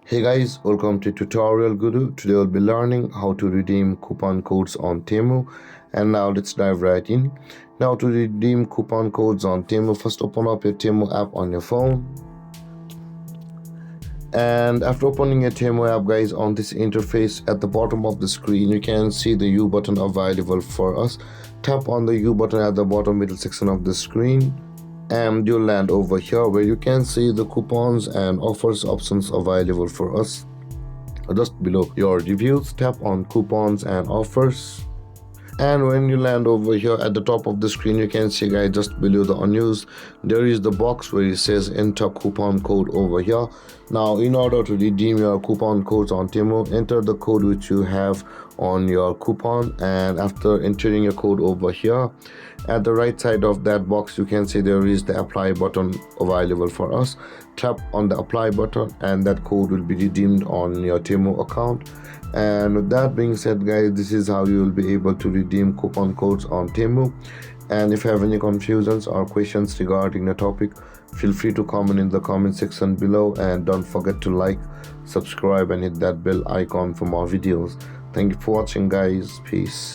Hey guys, welcome to Tutorial Guru. Today we'll be learning how to redeem coupon codes on Temu. And now let's dive right in. Now to redeem coupon codes on Temu, first open up your Temu app on your phone. And after opening your Temu app, guys, on this interface at the bottom of the screen, you can see the U button available for us. Tap on the U button at the bottom middle section of the screen, and you'll land over here where you can see the coupons and offers options available for us. Just below your reviews, tap on coupons and offers, and when you land over here at the top of the screen, you can see, guys, just below the unused, there is the box where it says enter coupon code over here. Now in order to redeem your coupon codes on Temu, enter the code which you have on your coupon, and after entering your code over here, at the right side of that box you can see there is the apply button available for us. Tap on the apply button and that code will be redeemed on your Temu account. And with that being said, guys, this is how you will be able to redeem coupon codes on Temu. And if you have any confusions or questions regarding the topic, feel free to comment in the comment section below, and don't forget to like, subscribe and hit that bell icon for more videos. Thank you for watching, guys. Peace.